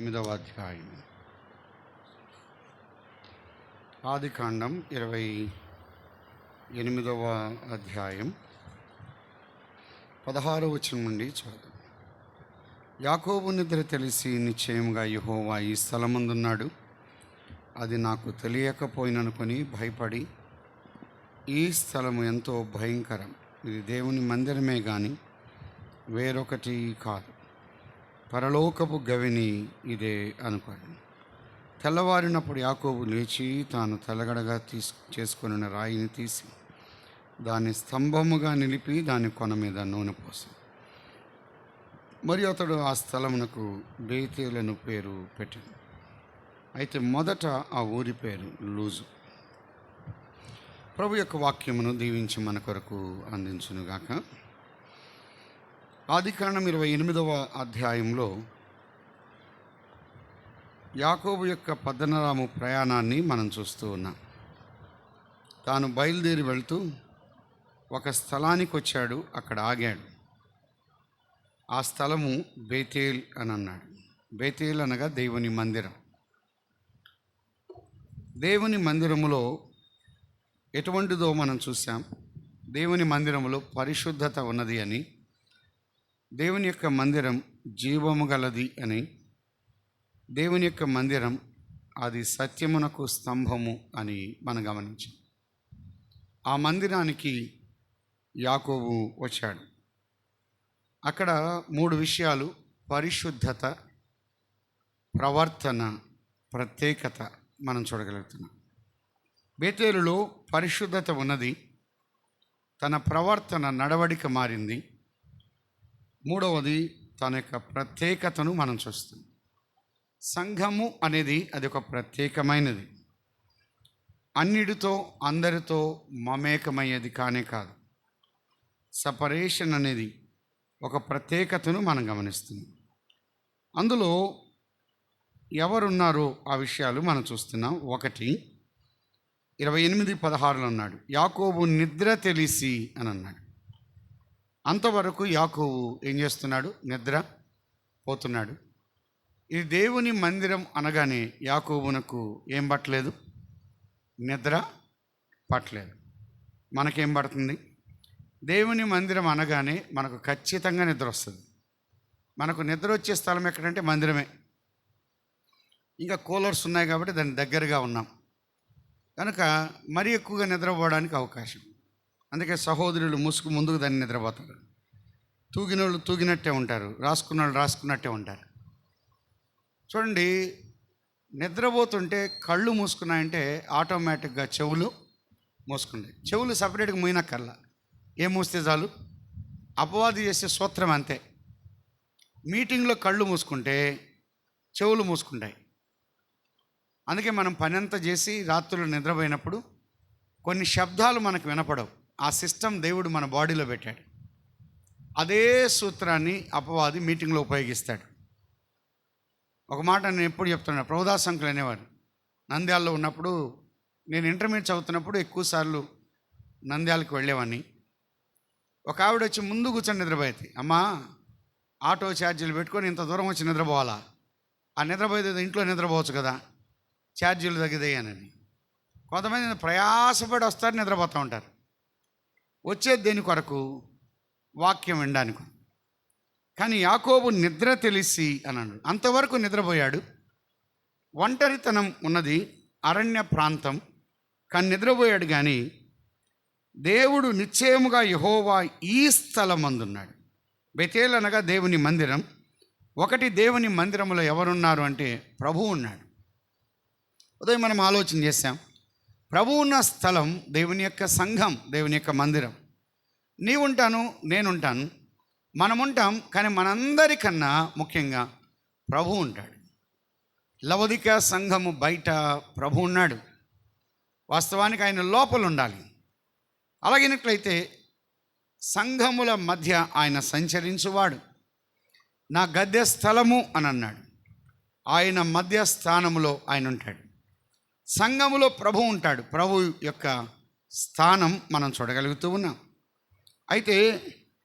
8వ అధ్యాయం. ఆదికాండం 28వ అధ్యాయం 16వ వచనం నుండి చదువు. యాకోబు నిద్ర తెలిసి నిశ్చయముగా యెహోవా ఈ స్థలమందున్నాడు, అది నాకు తెలియకపోయిననుకొని భయపడి, ఈ స్థలము ఎంతో భయంకరం, ఇది దేవుని మందిరమే కానీ వేరొకటి కాదు, పరలోకపు గవిని ఇదే అనుకోండి. తెల్లవారినప్పుడు యాకోబు లేచి తాను తలగడగా చేసుకున్న రాయిని తీసి దాన్ని స్తంభముగా నిలిపి దాని కొన మీద నూనె పోసాడు. మరియు అతడు ఆ స్థలమునకు బేతేలను పేరు పెట్టాడు. అయితే మొదట ఆ ఊరి పేరు లూజు. ప్రభు యొక్క వాక్యమును దీవించి మన కొరకు అందించునుగాక. ఆదికాండం 28వ అధ్యాయంలో యాకోబు యొక్క పద్దనరాము ప్రయాణాన్ని మనం చూస్తూ ఉన్నాం. తాను బయలుదేరి వెళ్తూ ఒక స్థలానికి వచ్చాడు, అక్కడ ఆగాడు. ఆ స్థలము బేతేల్ అని అన్నాడు. బేతేల్ అనగా దేవుని మందిరం. దేవుని మందిరములో ఎటువంటిదో మనం చూసాం. దేవుని మందిరములో పరిశుద్ధత ఉన్నది అని, దేవుని యొక్క మందిరం జీవము గలది అని, దేవుని యొక్క మందిరం అది సత్యమునకు స్తంభము అని మనం గమనించాం. ఆ మందిరానికి యాకోబు వచ్చాడు. అక్కడ 3 విషయాలు: పరిశుద్ధత, ప్రవర్తన, ప్రత్యేకత మనం చూడగలుగుతున్నాం. బేతేలులో పరిశుద్ధత ఉన్నది, తన ప్రవర్తన నడవడిక మారింది. మూడవది తన యొక్క ప్రత్యేకతను మనం చూస్తాం. సంఘము అనేది అది ఒక ప్రత్యేకమైనది, అన్నిటితో అందరితో మమేకమయ్యేది కానే కాదు. సపరేషన్ అనేది ఒక ప్రత్యేకతను మనం గమనిస్తున్నాం. అందులో ఎవరున్నారో ఆ విషయాలు మనం చూస్తున్నాం. 1:28-16 అన్నాడు, యాకోబు నిద్ర తెలిసి అని అన్నాడు. అంతవరకు యాకోబు ఏం చేస్తున్నాడు? నిద్ర పోతున్నాడు. ఇది దేవుని మందిరం అనగానే యాకోబునకు ఏం పట్టలేదు? నిద్ర పట్టలేదు. మనకేం పడుతుంది? దేవుని మందిరం అనగానే మనకు ఖచ్చితంగా నిద్ర వస్తుంది. మనకు నిద్ర వచ్చే స్థలం ఎక్కడంటే మందిరమే. ఇంకా కూలర్స్ ఉన్నాయి కాబట్టి దాని దగ్గరగా ఉన్నాం కనుక మరీ ఎక్కువగా నిద్రపోవడానికి అవకాశం. అందుకే సహోదరులు ముసుగు ముందుకు దాన్ని నిద్రపోతారు. తూగిన వాళ్ళు తూగినట్టే ఉంటారు, రాసుకున్న వాళ్ళు రాసుకున్నట్టే ఉంటారు. చూడండి, నిద్రపోతుంటే కళ్ళు మూసుకున్నాయంటే ఆటోమేటిక్గా చెవులు మూసుకుంటాయి. చెవులు సపరేట్గా మూయనక్కర్లా, ఏం మూస్తే చాలు. అపవాది చేసే సూత్రం అంతే. మీటింగ్లో కళ్ళు మూసుకుంటే చెవులు మూసుకుంటాయి. అందుకే మనం పని అంతా చేసి రాత్రులు నిద్రపోయినప్పుడు కొన్ని శబ్దాలు మనకు వినపడవు. ఆ సిస్టమ్ దేవుడు మన బాడీలో పెట్టాడు. అదే సూత్రాన్ని అపవాది మీటింగ్లో ఉపయోగిస్తాడు. ఒక మాట నేను ఎప్పుడు చెప్తున్నాను, ప్రభుదాస్ అంకుల్ అనేవారు. నంద్యాలలో ఉన్నప్పుడు, నేను ఇంటర్మీడియట్ చదువుతున్నప్పుడు ఎక్కువసార్లు నంద్యాలకు వెళ్ళేవాడిని. ఒక ఆవిడ వచ్చి ముందు కూర్చొని నిద్రపోయేది. అమ్మా, ఆటో ఛార్జీలు పెట్టుకొని ఇంత దూరం వచ్చి నిద్రపోవాలా? ఆ నిద్రపోయేది ఇంట్లో నిద్రపోవచ్చు కదా, ఛార్జీలు తగ్గిదాయనని. కొంతమంది ప్రయాసపడి వస్తారు, నిద్రపోతూ ఉంటారు. వచ్చేది దేని కొరకు? వాక్యం వినడానికి. కానీ యాకోబు నిద్ర తెలిసి అన్నాడు. అంతవరకు నిద్రపోయాడు. ఒంటరితనం ఉన్నది, అరణ్య ప్రాంతం, కానీ నిద్రపోయాడు. కానీ దేవుడు నిశ్చయముగా యెహోవా ఈ స్థలమందున్నాడు. బేతేల్ అనగా దేవుని మందిరం. దేవుని మందిరంలో ఎవరున్నారు అంటే ప్రభువు ఉన్నాడు. ఉదయం మనం ఆలోచన చేశాం, ప్రభువు ఉన్న స్థలం దేవుని యొక్క సంఘం, దేవుని యొక్క మందిరం. నీవుంటాను, నేనుంటాను, మనముంటాం. కానీ మనందరికన్నా ముఖ్యంగా ప్రభు ఉంటాడు. లవదిక సంఘము బయట ప్రభు ఉన్నాడు. వాస్తవానికి ఆయన లోపల ఉండాలి. అలాగినట్లయితే సంఘముల మధ్య ఆయన సంచరించువాడు. నా గద్దె స్థలము అని అన్నాడు. ఆయన మధ్య స్థానములో ఆయన ఉంటాడు. సంఘములో ప్రభు ఉంటాడు. ప్రభు యొక్క స్థానం మనం చూడగలుగుతూ ఉన్నాం. అయితే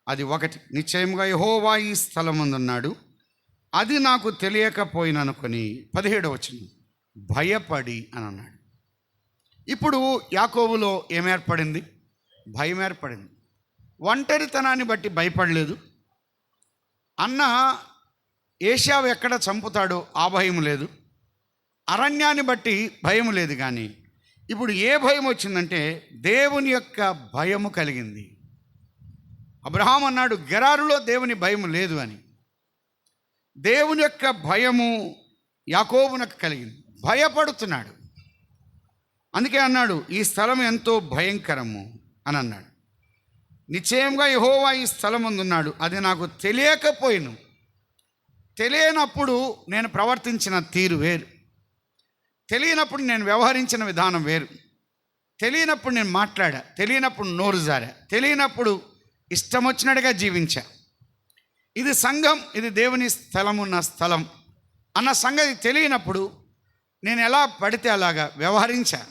అది ఒకటి, నిశ్చయముగా యెహోవా ఈ స్థలమందున్నాడు, అది నాకు తెలియకపోయిననుకొని 17వ వచనం భయపడి అని అన్నాడు. ఇప్పుడు యాకోబులో ఏమేర్పడింది? భయం ఏర్పడింది. ఒంటరితనాన్ని బట్టి భయపడలేదు. అన్న ఏశావు ఎక్కడ చంపుతాడో ఆ భయం లేదు. అరణ్యాన్ని బట్టి భయం లేదు. కానీ ఇప్పుడు ఏ భయం వచ్చిందంటే దేవుని యొక్క భయము కలిగింది. అబ్రహాం అన్నాడు గెరారులో దేవుని భయం లేదు అని. దేవుని యొక్క భయము యాకోబునకు కలిగింది. భయపడుతున్నాడు. అందుకే అన్నాడు ఈ స్థలం ఎంతో భయంకరము అని అన్నాడు. నిశ్చయంగా యెహోవా ఈ స్థలం ముందున్నాడు, అది నాకు తెలియకపోయిను. తెలియనప్పుడు నేను ప్రవర్తించిన తీరు వేరు, తెలియనప్పుడు నేను వ్యవహరించిన విధానం వేరు, తెలియనప్పుడు నేను మాట్లాడా, తెలియనప్పుడు నోరు జారా, తెలియనప్పుడు ఇష్టం వచ్చినట్టుగా జీవించా. ఇది సంఘం, ఇది దేవుని స్థలం ఉన్న స్థలం అన్న సంగతి తెలియనప్పుడు నేను ఎలా పడితే అలాగా వ్యవహరించా.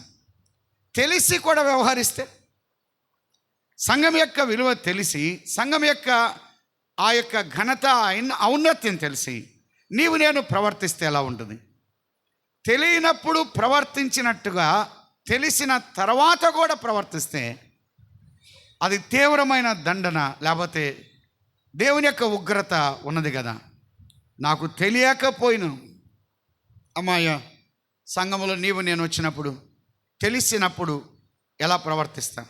తెలిసి కూడా వ్యవహరిస్తే, సంఘం యొక్క విలువ తెలిసి, సంఘం యొక్క ఆ యొక్క ఘనత ఔన్నత్యం తెలిసి నీవు నేను ప్రవర్తిస్తే ఎలా ఉంటుంది? తెలియనప్పుడు ప్రవర్తించినట్టుగా తెలిసిన తర్వాత కూడా ప్రవర్తిస్తే అది తీవ్రమైన దండన, లేకపోతే దేవుని యొక్క ఉగ్రత ఉన్నది కదా. నాకు తెలియకపోయిను. అమ్మాయ సంఘములో నీవు నేను వచ్చినప్పుడు తెలిసినప్పుడు ఎలా ప్రవర్తిస్తాం?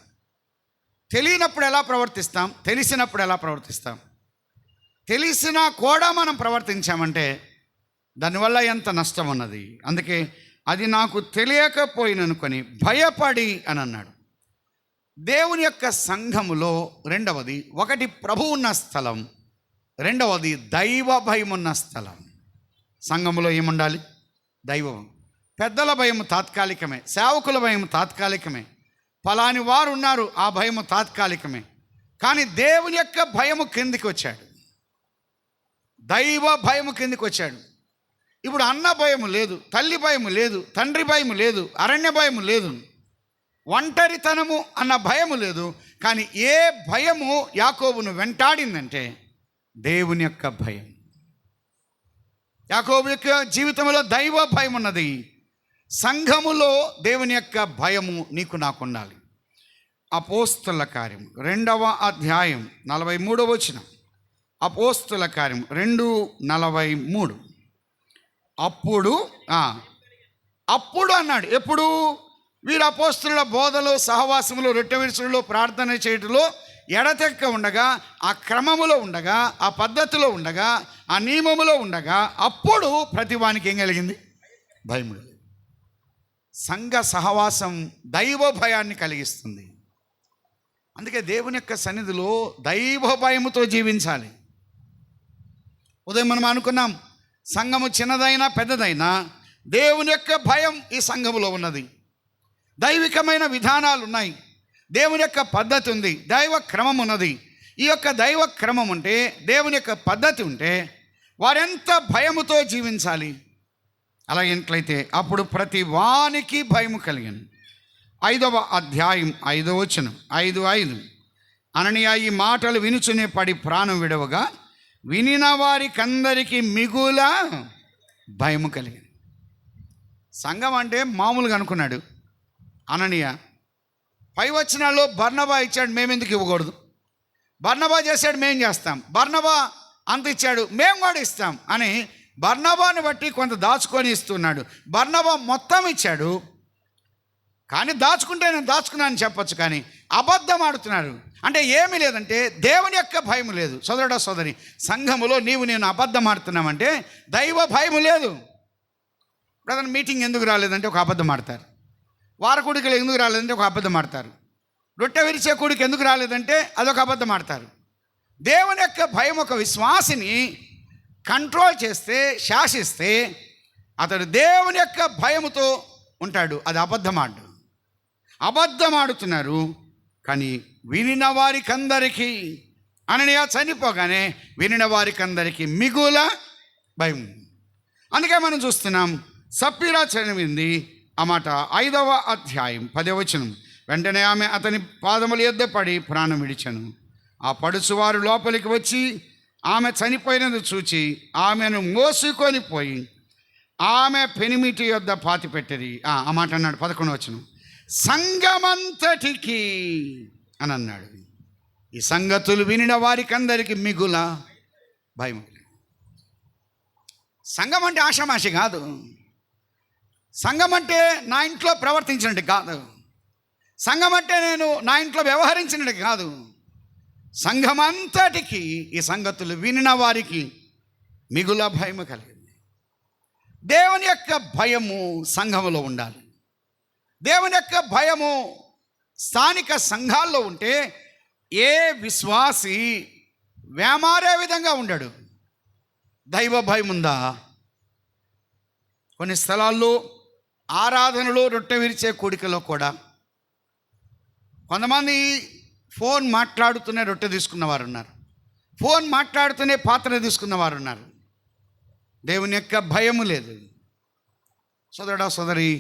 తెలియనప్పుడు ఎలా ప్రవర్తిస్తాం? తెలిసినప్పుడు ఎలా ప్రవర్తిస్తాం? తెలిసినా కూడా మనం ప్రవర్తించామంటే దానివల్ల ఎంత నష్టం ఉన్నది. అందుకే అది నాకు తెలియకపోయిననుకొని భయపడి అని అన్నాడు. దేవుని యొక్క సంఘములో రెండవది, ఒకటి ప్రభువు ఉన్న స్థలం, రెండవది దైవ భయం ఉన్న స్థలం. సంఘములో ఏముండాలి? దైవం. పెద్దల భయం తాత్కాలికమే, సేవకుల భయం తాత్కాలికమే, ఫలాని వారు ఉన్నారు ఆ భయము తాత్కాలికమే. కానీ దేవుని యొక్క భయము కిందికి వచ్చాడు, దైవ భయము కిందికి వచ్చాడు. ఇప్పుడు అన్న భయము లేదు, తల్లి భయము లేదు, తండ్రి భయము లేదు, అరణ్య భయము లేదు, ఒంటరితనము అన్న భయము లేదు. కానీ ఏ భయము యాకోబును వెంటాడిందంటే దేవుని యొక్క భయం. యాకోబు యొక్క జీవితంలో దైవ భయం ఉన్నది. సంఘములో దేవుని యొక్క భయము నీకు నాకు ఉండాలి. అపోస్తుల కార్యం 2వ అధ్యాయం 43వ వచనం. అపోస్తుల కార్యం 2:43. అప్పుడు అన్నాడు. ఎప్పుడు? వీరు అపోస్తుల బోధలో, సహవాసములో, రొట్టె విరుచులలో, ప్రార్థన చేయటంలో ఎడతెక్క ఉండగా, ఆ క్రమములో ఉండగా, ఆ పద్ధతిలో ఉండగా, ఆ నియమములో ఉండగా అప్పుడు ప్రతివానికి ఏం కలిగింది? భయం. సంఘ సహవాసం దైవ భయాన్ని కలిగిస్తుంది. అందుకే దేవుని యొక్క సన్నిధిలో దైవ భయముతో జీవించాలి. ఉదయం మనం అనుకున్నాం, సంఘము చిన్నదైనా పెద్దదైనా దేవుని యొక్క భయం ఈ సంఘములో ఉన్నది. దైవికమైన విధానాలు ఉన్నాయి, దేవుని యొక్క పద్ధతి ఉంది, దైవ క్రమం ఉన్నది. ఈ యొక్క దైవ క్రమం ఉంటే, దేవుని యొక్క పద్ధతి ఉంటే వారెంత భయముతో జీవించాలి. అలాగేంట్లయితే అప్పుడు ప్రతి వానికి భయము కలిగింది. 5వ అధ్యాయం 5వ వచనం 5:5. అననీయ ఈ మాటలు వినుచునే పడి ప్రాణం విడవగా వినిన వారికందరికీ మిగుల భయము కలిగింది. సంఘం అంటే మామూలుగా అనుకున్నాడు అననీయ. పై వచనాల్లో బర్నబా ఇచ్చాడు, మేమెందుకు ఇవ్వకూడదు? బర్నబా చేశాడు, మేం చేస్తాం. బర్నబా అంత ఇచ్చాడు, మేము కూడా ఇస్తాం అని బర్నబాను బట్టి కొంత దాచుకొని ఇస్తున్నాడు. బర్నబా మొత్తం ఇచ్చాడు, కానీ దాచుకుంటే నేను దాచుకున్నాను చెప్పొచ్చు, కానీ అబద్ధం ఆడుతున్నారు. అంటే ఏమీ లేదంటే దేవుని యొక్క భయం లేదు. సోదరుడా సోదరి, సంఘములో నీవు నేను అబద్ధం ఆడుతున్నామంటే దైవ భయం లేదు. బ్రదర్ మీటింగ్ ఎందుకు రాలేదంటే ఒక అబద్ధం ఆడతారు. వారకుడికి ఎందుకు రాలేదంటే ఒక అబద్ధం ఆడతారు. రొట్టె విరిచే కూడికి ఎందుకు రాలేదంటే అదొక అబద్ధం ఆడతారు. దేవుని యొక్క భయం ఒక విశ్వాసిని కంట్రోల్ చేస్తే, శాసిస్తే అతడు దేవుని యొక్క భయముతో ఉంటాడు. అది అబద్ధమాడు. అబద్ధం ఆడుతున్నారు. కానీ వినిన వారికందరికీ, అననీయ చనిపోగానే వినిన వారికందరికీ మిగుల భయం. అందుకే మనం చూస్తున్నాం, సప్పీరా చదివింది ఆ మాట 5వ అధ్యాయం 10వ వచనం. వెంటనే ఆమె అతని పాదముల యొద్ద పడి ప్రాణం విడిచెను. ఆ పడుచువారు లోపలికి వచ్చి ఆమె చనిపోయినది చూచి ఆమెను మోసుకొని పోయి ఆమె పెనిమిటి యొద్ద పాతి పెట్టిరి. ఆ మాట అన్నాడు 11వ వచనం, సంఘమంతటికి అని అన్నాడు. ఈ సంగతులు వినిన వారికి అందరికీ మిగుల భయం. సంఘం అంటే ఆషామాషి కాదు. సంఘం అంటే నా ఇంట్లో ప్రవర్తించినట్టు కాదు. సంఘం అంటే నేను నా ఇంట్లో వ్యవహరించినట్టు కాదు. సంఘమంతటికి ఈ సంగతులు వినిన వారికి మిగుల భయము కలిగింది. దేవుని యొక్క భయము సంఘములో ఉండాలి. దేవుని యొక్క భయము స్థానిక సంఘాల్లో ఉంటే ఏ విశ్వాసి వేమారే విధంగా ఉండడు. దైవ భయం ఉందా? కొన్ని స్థలాల్లో ఆరాధనలో రొట్టె విరిచే కూడికలో కూడా కొంతమంది ఫోన్ మాట్లాడుతూనే రొట్టె తీసుకున్నవారు ఉన్నారు. ఫోన్ మాట్లాడుతూనే పాత్ర తీసుకున్నవారు ఉన్నారు. దేవుని యొక్క భయము లేదు. సోదరుడా, సోదరి,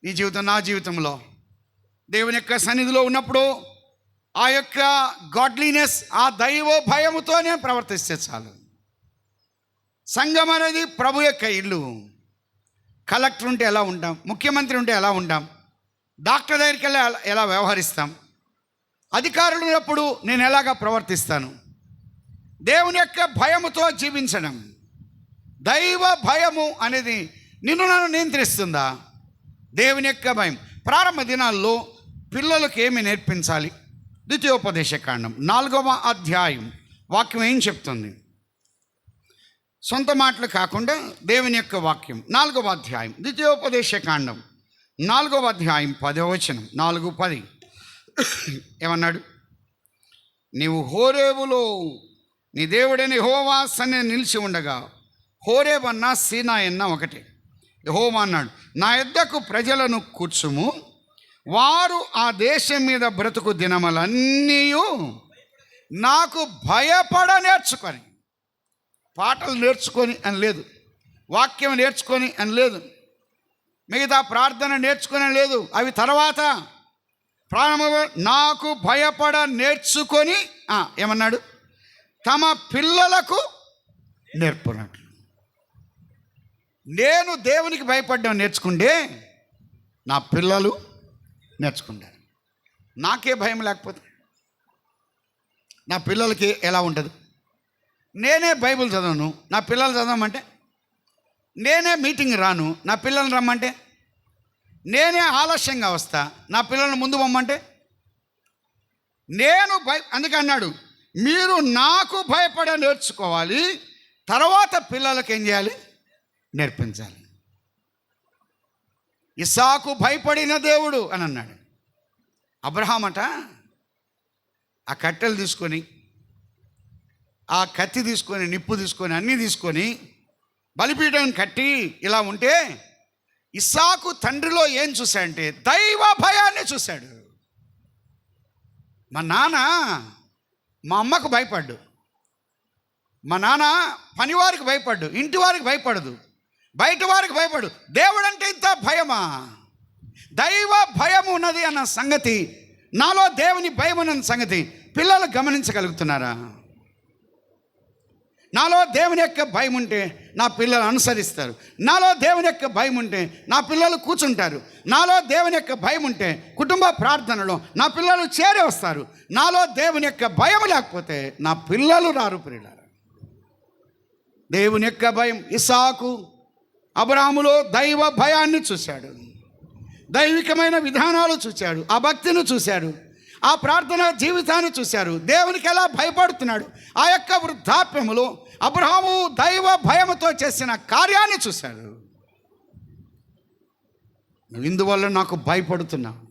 నీ జీవితం నా జీవితంలో దేవుని యొక్క సన్నిధిలో ఉన్నప్పుడు ఆ యొక్క గాడ్లీనెస్, ఆ దైవ భయముతో నేను ప్రవర్తిస్తే చాలు. సంఘం అనేది ప్రభు యొక్క ఇల్లు. కలెక్టర్ ఉంటే ఎలా ఉంటాం, ముఖ్యమంత్రి ఉంటే ఎలా ఉంటాం, డాక్టర్ దగ్గరికి వెళ్ళి ఎలా వ్యవహరిస్తాం, అధికారులు ఉన్నప్పుడు నేను ఎలాగా ప్రవర్తిస్తాను. దేవుని యొక్క భయముతో జీవించడం, దైవ భయము అనేది నన్ను నియంత్రిస్తుందా? దేవుని యొక్క భయం. ప్రారంభ దినాల్లో పిల్లలకు ఏమి నేర్పించాలి? ద్వితీయోపదేశకాండం 4వ అధ్యాయం వాక్యం ఏం చెప్తుంది? సొంత మాటలు కాకుండా దేవుని యొక్క వాక్యం. 4వ అధ్యాయం ద్వితీయోపదేశకాండం 4వ అధ్యాయం 10వ వచనం, 4:10 ఏమన్నాడు? నీవు హోరేబులో నీ దేవుడని యెహోవా సన్నిధిని నిలిచి ఉండగా, హోరేబ్ అన్నా సీనాయి అన్నా ఒకటే. యెహోవా అన్నాడు, నా యొద్దకు ప్రజలను కూర్చుము, వారు ఆ దేశం మీద బ్రతుకు దినములన్నీ నాకు భయపడ నేర్చుకొని. పాటలు నేర్చుకొని అని లేదు, వాక్యం నేర్చుకొని అని లేదు, మిగతా ప్రార్థన నేర్చుకొని అని లేదు. అవి తర్వాత ప్రారంభంలో నాకు భయపడ నేర్చుకొని ఏమన్నాడు? తమ పిల్లలకు నేర్పునట్లు. నేను దేవునికి భయపడడం నేర్చుకుంటే నా పిల్లలు నేర్చుకుంటారు. నాకే భయం లేకపోతే నా పిల్లలకి ఎలా ఉంటుంది? నేనే బైబిల్ చదవను, నా పిల్లలు చదవమంటే, నేనే మీటింగ్ రాను, నా పిల్లల్ని రమ్మంటే, నేనే ఆలస్యంగా వస్తా, నా పిల్లల్ని ముందు పొమ్మంటే, నేను అందుకే అన్నాడు, మీరు నాకు భయపడ నేర్చుకోవాలి, తర్వాత పిల్లలకి ఏం చేయాలి? నేర్పించాలి. ఇస్సాకు భయపడిన దేవుడు అని అన్నాడు. అబ్రహాం అట ఆ కట్టెలు తీసుకొని, ఆ కత్తి తీసుకొని, నిప్పు తీసుకొని, అన్నీ తీసుకొని బలిపీఠం కట్టి ఇలా ఉంటే ఇస్సాకు తండ్రిలో ఏం చూశాడంటే దైవ భయాన్ని చూశాడు. మా నాన్న మా అమ్మకు భయపడ్డు, మా నాన్న పనివారికి భయపడ్డు, ఇంటి వారికి భయపడదు, బయట వారికి భయపడు. దేవుడు అంటే ఇంత భయమా? దైవ భయం ఉన్నది అన్న సంగతి, నాలో దేవుని భయం ఉన్న సంగతి పిల్లలు గమనించగలుగుతున్నారా? నాలో దేవుని యొక్క భయం ఉంటే నా పిల్లలు అనుసరిస్తారు. నాలో దేవుని యొక్క భయం ఉంటే నా పిల్లలు కూర్చుంటారు. నాలో దేవుని యొక్క భయం ఉంటే కుటుంబ ప్రార్థనలో నా పిల్లలు చేరి వస్తారు. నాలో దేవుని యొక్క భయం లేకపోతే నా పిల్లలు రారు. ప్రియులారా, దేవుని యొక్క భయం. ఇస్సాకు అబ్రాహాములో దైవ భయాన్ని చూశాడు, దైవికమైన విధానాలు చూశాడు, ఆ భక్తిని చూశాడు, ఆ ప్రార్థన జీవితాన్ని చూశారు. దేవునికి ఎలా భయపడుతున్నాడు, ఆ యొక్క వృద్ధాప్యములో అబ్రహాము దైవ భయముతో చేసిన కార్యాన్ని చూశాడు. నువ్వు ఇందువల్ల నాకు భయపడుతున్నావు.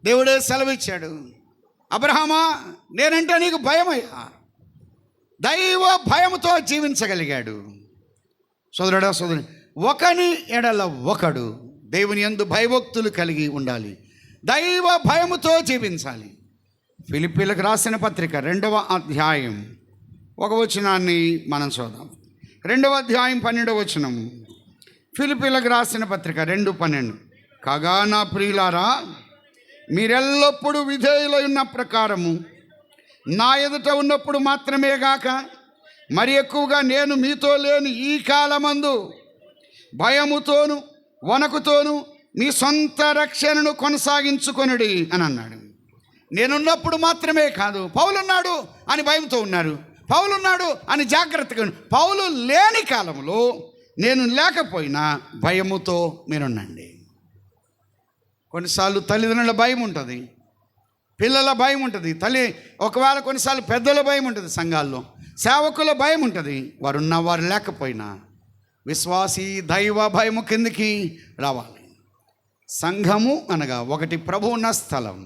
దేవుడే సెలవిచ్చాడు, అబ్రహామా నేనంటే నీకు భయమయ్యా. దైవ భయముతో జీవించగలిగాడు. సోదరుడా, సోదరి, ఒకని ఎడల ఒకడు దేవుని యందు భయభక్తులు కలిగి ఉండాలి, దైవ భయముతో జీవించాలి. ఫిలిప్పీలకు రాసిన పత్రిక 2వ అధ్యాయం 1వ వచనాన్ని మనం చూద్దాం. 2వ అధ్యాయం 12వ వచనం. ఫిలిప్పీలకు రాసిన పత్రిక 2:12. కాగా నా ప్రియులారా, మీరెల్లప్పుడూ విధేయులై ఉన్న ప్రకారము నా ఎదుట ఉన్నప్పుడు మాత్రమే గాక మరి ఎక్కువగా నేను మీతో లేని ఈ కాలమందు భయముతోను వణకుతోను మీ సొంత రక్షణను కొనసాగించుకొనుడి అని అన్నాడు. నేనున్నప్పుడు మాత్రమే కాదు, పౌలున్నాడు అని భయంతో ఉన్నారు, పౌలున్నాడు అని జాగ్రత్తగా. పౌలు లేని కాలంలో నేను లేకపోయినా భయముతో మీరుండండి. కొన్నిసార్లు తల్లిదండ్రుల భయం ఉంటుంది, పిల్లల భయం ఉంటుంది, ఒకవేళ కొన్నిసార్లు పెద్దల భయం ఉంటుంది, సంఘాల్లో సేవకుల భయం ఉంటుంది. వారున్న వారు లేకపోయినా విశ్వాసీ దైవ భయము కిందికి రావాలి. సంఘము అనగా ఒకటి ప్రభు ఉన్న స్థలం,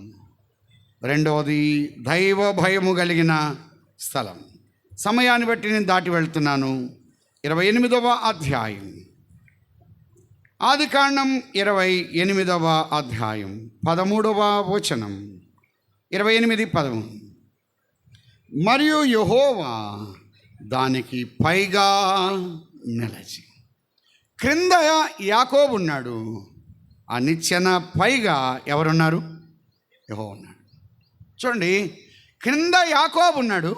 రెండవది దైవ భయము కలిగిన స్థలం. సమయాన్ని బట్టి నేను దాటి వెళ్తున్నాను. 28వ అధ్యాయం, ఆదికాండం 28వ అధ్యాయం 13వ వచనం, 28:13. మరియు యెహోవా దానికి పైగా నిలిచి. క్రింద యాకోబు ఉన్నాడు, ఆ నిచ్చెన పైగా ఎవరున్నారు? యెహోవా ఉన్నాడు. చూడండి, క్రింద యాకోబు ఉన్నాడు,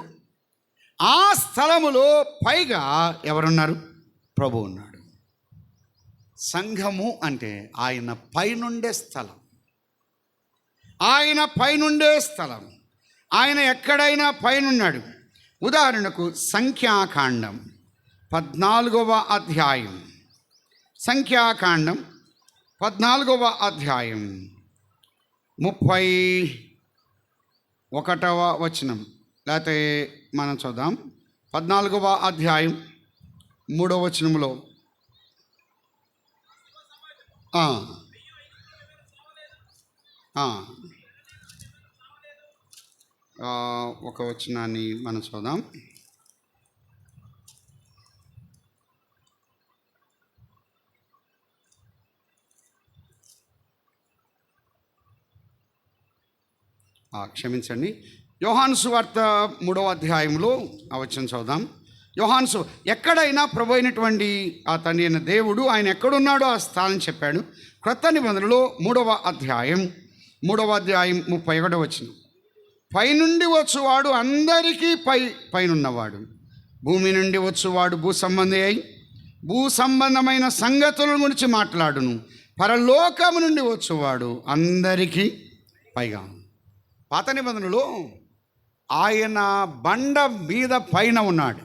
ఆ స్థలములో పైగా ఎవరున్నారు? ప్రభు ఉన్నాడు. సంఘము అంటే ఆయన పైనుండే స్థలం, ఆయన పైనుండే స్థలం. ఆయన ఎక్కడైనా పైనున్నాడు. ఉదాహరణకు సంఖ్యాకాండం 14వ అధ్యాయం, సంఖ్యాకాండం 14వ అధ్యాయం 31వ వచనం, లేకపోతే మనం చూద్దాం 14వ అధ్యాయం 3వ వచనంలో ఒక వచనాన్ని మనం చూద్దాం. క్షమించండి, యోహాను సువార్త 3వ అధ్యాయంలో ఆ వచనం చదువుదాం. యోహాను ఎక్కడైనా ప్రభు అయినటువంటి ఆ తండ్రి అయిన దేవుడు ఆయన ఎక్కడున్నాడో ఆ స్థానం చెప్పాడు. క్రొత్త నిబంధనలో 3వ అధ్యాయం 31వ వచనం, పైనుండి వచ్చువాడు అందరికీ పైనున్నవాడు, భూమి నుండి వచ్చువాడు భూ సంబంధి అయి భూ సంబంధమైన సంగతుల గురించి మాట్లాడును, పరలోకము నుండి వచ్చువాడు అందరికీ పైగా. పాత నిబంధనలో ఆయన బండ మీద పైన ఉన్నాడు,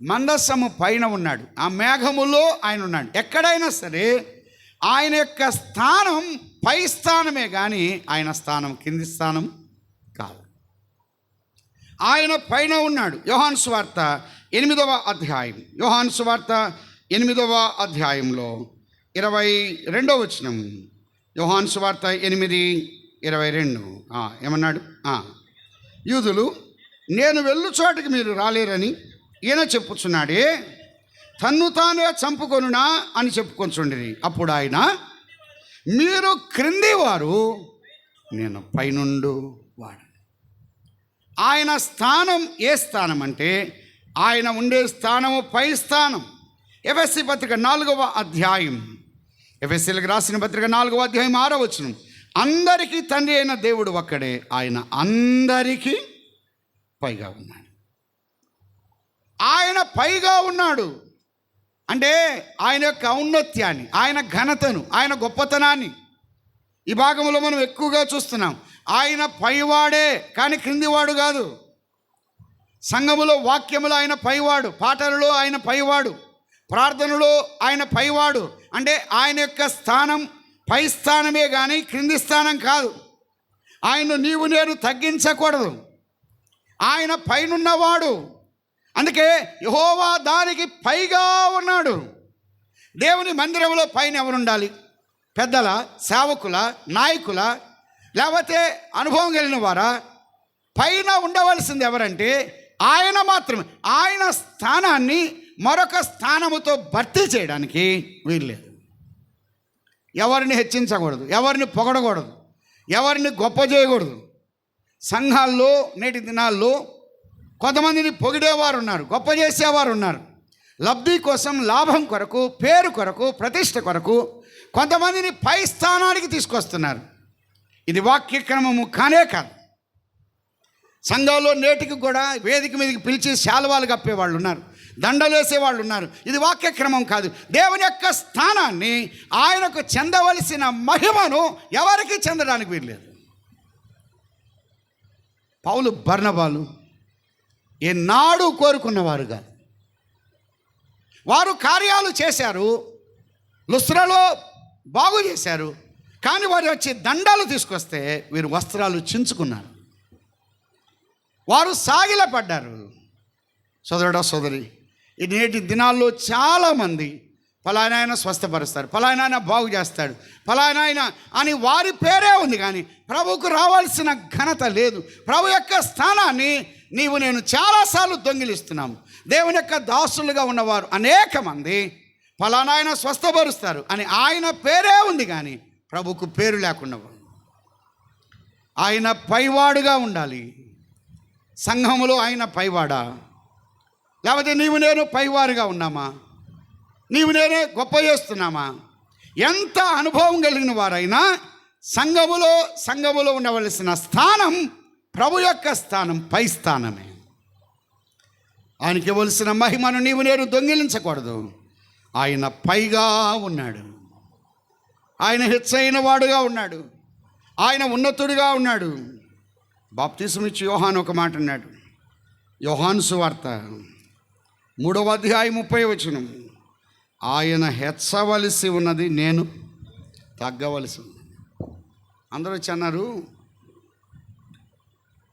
మందస్సము పైన ఉన్నాడు, ఆ మేఘములో ఆయన ఉన్నాడు. ఎక్కడైనా సరే ఆయన యొక్క స్థానం పై స్థానమే కానీ ఆయన స్థానం కింది స్థానం కాదు. ఆయన పైన ఉన్నాడు. యోహాను సువార్త 8వ అధ్యాయం, యోహాను సువార్త 8వ అధ్యాయంలో 22వ వచనం, యోహాను సువార్త 8:22 ఏమన్నాడు? యూదులు నేను వెళ్ళు చోటికి మీరు రాలేరని ఈయన చెప్పుచున్నాడే, తన్ను తానే చంపుకొనునా అని చెప్పుకొంచుండిరి. అప్పుడు ఆయన, మీరు క్రింది వారు, నేను పైనుండు వాడు. ఆయన స్థానం ఏ స్థానం అంటే ఆయన ఉండే స్థానము పై స్థానం. ఎఫెసీ పత్రిక 4వ అధ్యాయం, ఎఫెసీలకు రాసిన పత్రిక 4వ అధ్యాయం 6వ వచనం, అందరికీ తండ్రి అయిన దేవుడు ఒక్కడే, ఆయన అందరికీ పైగా ఉన్నాడు. ఆయన పైగా ఉన్నాడు అంటే ఆయన యొక్క ఔన్నత్యాన్ని, ఆయన ఘనతను, ఆయన గొప్పతనాన్ని ఈ భాగంలో మనం ఎక్కువగా చూస్తున్నాం. ఆయన పైవాడే కానీ క్రిందివాడు కాదు. సంఘములో వాక్యములో ఆయన పైవాడు, పాటలలో ఆయన పైవాడు, ప్రార్థనలో ఆయన పైవాడు. అంటే ఆయన యొక్క స్థానం పై స్థానమే కానీ క్రింది స్థానం కాదు. ఆయన నీవు నేను తగ్గించకూడదు, ఆయన పైనున్నవాడు. అందుకే యెహోవా దానికి పైగా ఉన్నాడు. దేవుని మందిరంలో పైన ఎవరు ఉండాలి? పెద్దల, సేవకుల, నాయకుల, లేకపోతే అనుభవం కలిగిన వారా? పైన ఉండవలసింది ఎవరంటే ఆయన మాత్రమే. ఆయన స్థానాన్ని మరొక స్థానముతో భర్తీ చేయడానికి వీల్లేదు. ఎవరిని హెచ్చించకూడదు, ఎవరిని పొగడకూడదు, ఎవరిని గొప్ప చేయకూడదు. సంఘాల్లో నేటి దినాల్లో కొంతమందిని పొగిడేవారు ఉన్నారు, గొప్ప చేసేవారు ఉన్నారు. లబ్ధి కోసం, లాభం కొరకు, పేరు కొరకు, ప్రతిష్ట కొరకు కొంతమందిని పై స్థానానికి తీసుకొస్తున్నారు. ఇది వాక్యక్రమము కానే కాదు. సంఘంలో నేటికి కూడా వేదిక మీదకి పిలిచి శాలువాలు కప్పేవాళ్ళు ఉన్నారు, దండలు వేసేవాళ్ళు ఉన్నారు. ఇది వాక్యక్రమం కాదు. దేవుని యొక్క స్థానాన్ని, ఆయనకు చెందవలసిన మహిమను ఎవరికి చెందడానికి వీల్లేదు. పౌలు బర్నబాలు ఎన్నాడు కోరుకున్నవారు కాదు. వారు కార్యాలు చేశారు, లుస్త్రలో బాగు చేశారు, కానీ వారు వచ్చి దండాలు తీసుకొస్తే వీరు వస్త్రాలు చించుకున్నారు. వారు సాగిలపడ్డారు. సోదరుడా సోదరి, ఈ నేటి దినాల్లో చాలామంది ఫలానాయన స్వస్థపరుస్తారు, ఫలానాయన బాగు చేస్తాడు, ఫలానాయన అని వారి పేరే ఉంది, కానీ ప్రభువుకు రావాల్సిన ఘనత లేదు. ప్రభు యొక్క స్థానాన్ని నీవు నేను చాలాసార్లు దొంగిలిస్తున్నాము. దేవుని యొక్క దాసులుగా ఉన్నవారు అనేక మంది ఫలానాయన స్వస్థపరుస్తారు అని ఆయన పేరే ఉంది, కానీ ప్రభుకు పేరు లేకుండా ఆయన పైవాడుగా ఉండాలి. సంఘములో ఆయన పైవాడా, లేకపోతే నీవు నేను పైవారుగా ఉన్నామా? నీవు నేనే గొప్ప చేస్తున్నామా? ఎంత అనుభవం కలిగిన వారైనా సంఘములో ఉండవలసిన స్థానం ప్రభు యొక్క స్థానం, పై స్థానమే. ఆయనకి ఇవ్వవలసిన మహిమను నీవు నేను దొంగిలించకూడదు. ఆయన పైగా ఉన్నాడు, ఆయన హెచ్చైన వాడుగా ఉన్నాడు, ఆయన ఉన్నతుడిగా ఉన్నాడు. బాప్తిసం ఇచ్చి యోహాను ఒక మాట అన్నాడు. యోహాను సువార్త 3వ అధ్యాయం 30వ వచనం, ఆయన హెచ్చవలసి ఉన్నది, నేను తగ్గవలసి ఉంది. అందరూ వచ్చి అన్నారు,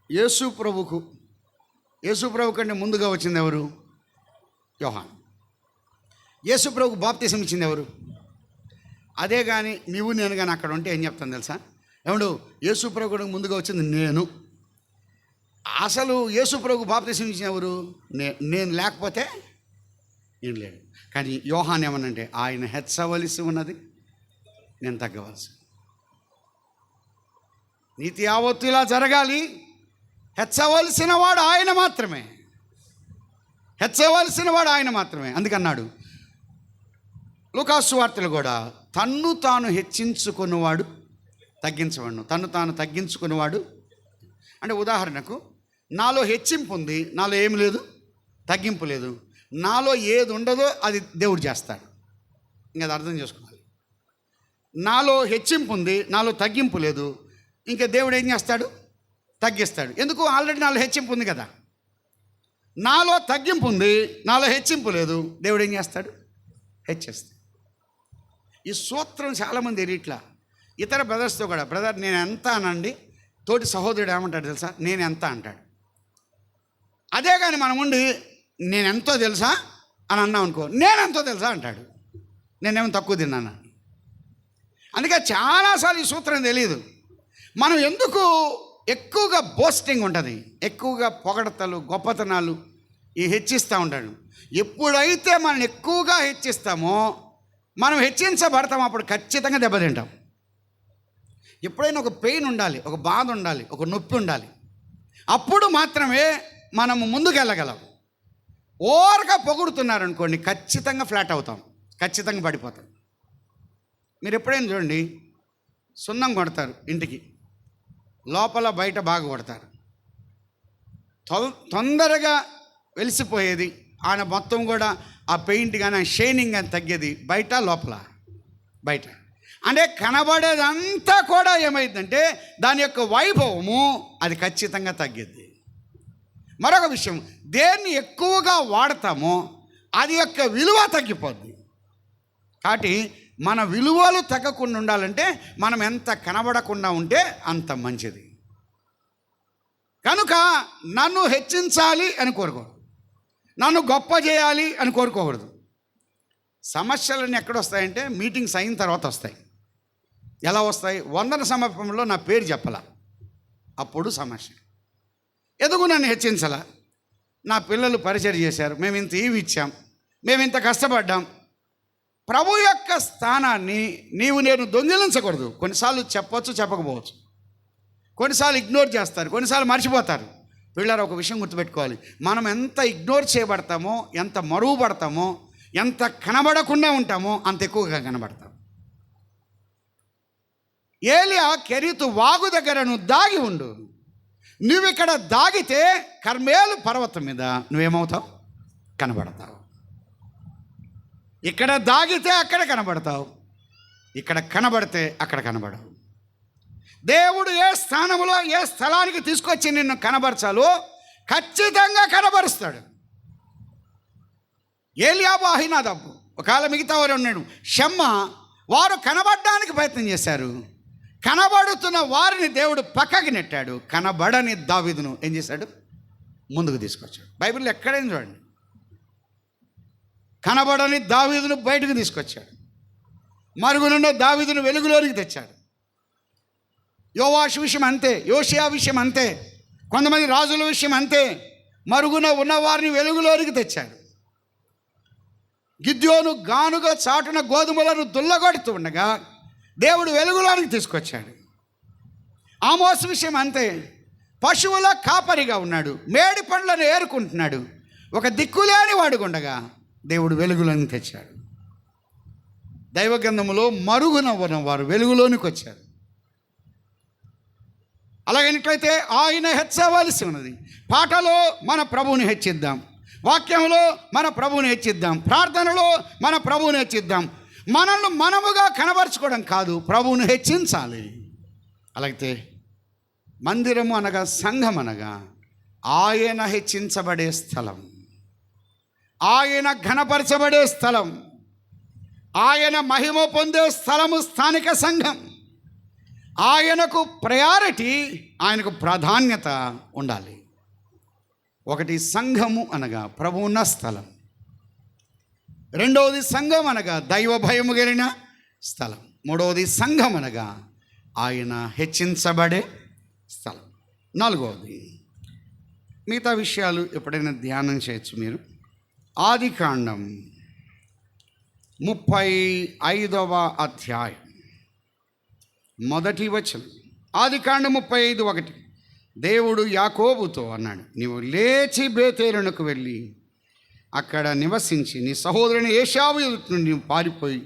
యేసు ప్రభు కంటే ముందుగా వచ్చింది ఎవరు? యోహాను. యేసు ప్రభుకు బాప్తిసం ఇచ్చింది ఎవరు? అదే కానీ నీవు నేను కానీ అక్కడ ఉంటే ఏం చెప్తాను తెలుసా? ఏమండు, యేసు ప్రభు కూడా ముందుగా వచ్చింది నేను. అసలు యేసు ప్రభు బాప్తిసం ఇచ్చిన ఎవరు? నేను లేకపోతే ఏం లేదు. కానీ యోహాన్ ఏమనంటే ఆయన హెచ్చవలసి ఉన్నది, నేను తగ్గవలసి. నీతి యావత్తు ఇలా జరగాలి. హెచ్చవలసిన వాడు ఆయన మాత్రమే, హెచ్చవలసిన వాడు ఆయన మాత్రమే. అందుకన్నాడు లూకాసు వార్తలు కూడా, తన్ను తాను హెచ్చించుకున్నవాడు తగ్గించవాడు, తన్ను తాను తగ్గించుకున్నవాడు. అంటే ఉదాహరణకు నాలో హెచ్చింపు ఉంది, నాలో ఏమి లేదు, తగ్గింపు లేదు. నాలో ఏది ఉండదో అది దేవుడు చేస్తాడు. ఇంకా అది అర్థం చేసుకోవాలి. నాలో హెచ్చింపు ఉంది, నాలో తగ్గింపు లేదు, ఇంకా దేవుడు ఏం చేస్తాడు? తగ్గిస్తాడు. ఎందుకు? ఆల్రెడీ నాలో హెచ్చింపు ఉంది కదా. నాలో తగ్గింపు ఉంది, నాలో హెచ్చింపు లేదు, దేవుడు ఏం చేస్తాడు? హెచ్చిస్తాడు. ఈ సూత్రం చాలామంది ఎరిట్లా. ఇతర బ్రదర్స్తో కూడా, బ్రదర్ నేను ఎంత అనండి, తోటి సహోదరుడు ఏమంటాడు తెలుసా? నేను ఎంత అంటాడు. అదే కానీ మనం ఉండి నేనెంతో తెలుసా అని అన్నాం అనుకో, నేనెంతో తెలుసా అంటాడు. నేనేమో తక్కువ తిన్నాను. అందుకే చాలాసార్లు ఈ సూత్రం తెలియదు. మనం ఎందుకు ఎక్కువగా బోస్టింగ్ ఉంటుంది, ఎక్కువగా పొగడతలు, గొప్పతనాలు ఈ హెచ్చిస్తూ ఉంటాడు. ఎప్పుడైతే మనం ఎక్కువగా హెచ్చిస్తామో మనం హెచ్చించబడతాం, అప్పుడు ఖచ్చితంగా దెబ్బతింటాం. ఎప్పుడైనా ఒక పెయిన్ ఉండాలి, ఒక బాధ ఉండాలి, ఒక నొప్పి ఉండాలి, అప్పుడు మాత్రమే మనము ముందుకు వెళ్ళగలం. ఓరగా పొగుడుతున్నారనుకోండి, ఖచ్చితంగా ఫ్లాట్ అవుతాం, ఖచ్చితంగా పడిపోతాం. మీరు ఎప్పుడైనా చూడండి, సున్నం కొడతారు ఇంటికి, లోపల బయట బాగా కొడతారు. తొందరగా వెలిసిపోయేది ఆయన మొత్తం కూడా ఆ పెయింట్ కానీ షైనింగ్ కానీ తగ్గేది బయట, లోపల. బయట అంటే కనబడేదంతా కూడా ఏమైందంటే దాని యొక్క వైభవము అది ఖచ్చితంగా తగ్గిద్ది. మరొక విషయం, దేన్ని ఎక్కువగా వాడతామో అది యొక్క విలువ తగ్గిపోద్ది. కాబట్టి మన విలువలు తగ్గకుండా ఉండాలంటే మనం ఎంత కనబడకుండా ఉంటే అంత మంచిది. కనుక నన్ను హెచ్చించాలి అని కోరుకోకూడదు, నన్ను గొప్ప చేయాలి అని కోరుకోకూడదు. సమస్యలన్నీ ఎక్కడొస్తాయంటే మీటింగ్స్ అయిన తర్వాత వస్తాయి. ఎలా వస్తాయి? వందన సమర్పణలో నా పేరు చెప్పాల, అప్పుడు సమస్య. ఎదుగు నన్ను హెచ్చించాల, నా పిల్లలు పరిచయం చేశారు, మేము ఇంత ఇవి ఇచ్చాం, మేము ఇంత కష్టపడ్డాం. ప్రభు యొక్క స్థానాన్ని నీవు నేను దొంగిలించకూడదు. కొన్నిసార్లు చెప్పవచ్చు, చెప్పకపోవచ్చు, కొన్నిసార్లు ఇగ్నోర్ చేస్తారు, కొన్నిసార్లు మర్చిపోతారు. పిల్లలు ఒక విషయం గుర్తుపెట్టుకోవాలి, మనం ఎంత ఇగ్నోర్ చేయబడతామో, ఎంత మరువు పడతామో, ఎంత కనబడకుండా ఉంటామో అంత ఎక్కువగా కనబడతాం. ఏలియా కెరీతు వాగు దగ్గర నువ్వు దాగి ఉండు, నువ్వు ఇక్కడ దాగితే కర్మేలు పర్వతం మీద నువ్వేమవుతావు? కనబడతావు. ఇక్కడ దాగితే అక్కడ కనబడతావు, ఇక్కడ కనబడితే అక్కడ కనబడవు. దేవుడు ఏ స్థానంలో ఏ స్థలానికి తీసుకొచ్చి నిన్ను కనబరచాలో ఖచ్చితంగా కనబరుస్తాడు. ఏలియాబు, అహినాదాబు, ఒకవేళ మిగతా వారు ఉన్నాడు షమ్మ, వారు కనబడడానికి ప్రయత్నం చేశారు. కనబడుతున్న వారిని దేవుడు పక్కకి నెట్టాడు. కనబడని దావీదును ఏం చేశాడు? ముందుకు తీసుకొచ్చాడు. బైబిల్లో ఎక్కడైనా చూడండి, కనబడని దావీదును బయటకు తీసుకొచ్చాడు. మరుగునున్న దావీదును వెలుగులోనికి తెచ్చాడు. యోవాషు విషయం అంతే, యోషియా విషయం అంతే, కొంతమంది రాజుల విషయం అంతే. మరుగున ఉన్నవారిని వెలుగులోనికి తెచ్చాడు. గిద్యోను గానుగా చాటున గోధుమలను దుల్లగొడుతూ ఉండగా దేవుడు వెలుగులోనికి తీసుకొచ్చాడు. ఆమోసు విషయం అంతే, పశువుల కాపరిగా ఉన్నాడు, మేడి పండ్లను ఏరుకుంటున్నాడు, ఒక దిక్కులేని వాడుకుండగా దేవుడు వెలుగులోనికి తెచ్చాడు. దైవగ్రంథములో మరుగున ఉన్నవారు వెలుగులోనికి వచ్చారు. అలాగైనట్లయితే ఆయన హెచ్చవలసి ఉన్నది. పాటలో మన ప్రభువుని హెచ్చిద్దాం, వాక్యంలో మన ప్రభువుని హెచ్చిద్దాం, ప్రార్థనలో మన ప్రభువుని హెచ్చిద్దాం. మనల్ని మనముగా కనబరుచుకోవడం కాదు, ప్రభువుని హెచ్చించాలి. అలాగే మందిరము అనగా, సంఘం అనగా ఆయన హెచ్చించబడే స్థలం, ఆయన ఘనపరచబడే స్థలం, ఆయన మహిమ పొందే స్థలము స్థానిక సంఘం. ఆయనకు ప్రయారిటీ, ఆయనకు ప్రాధాన్యత ఉండాలి. ఒకటి సంఘము అనగా ప్రభువు ఉన్న స్థలం, రెండవది సంఘం అనగా దైవ భయము కలిగిన స్థలం, మూడవది సంఘం అనగా ఆయన హెచ్చించబడే స్థలం, నాలుగవది మిగతా విషయాలు ఎప్పుడైనా ధ్యానం చేయొచ్చు మీరు. ఆదికాండం 35వ అధ్యాయం మొదటి వచనం. ఆదికాండం 35:1. దేవుడు యాకోబుతో అన్నాడు, నీవు లేచి బేతేలునకు వెళ్ళి అక్కడ నివసించి నీ సహోదరుని ఏశావు నుండి పారిపోయి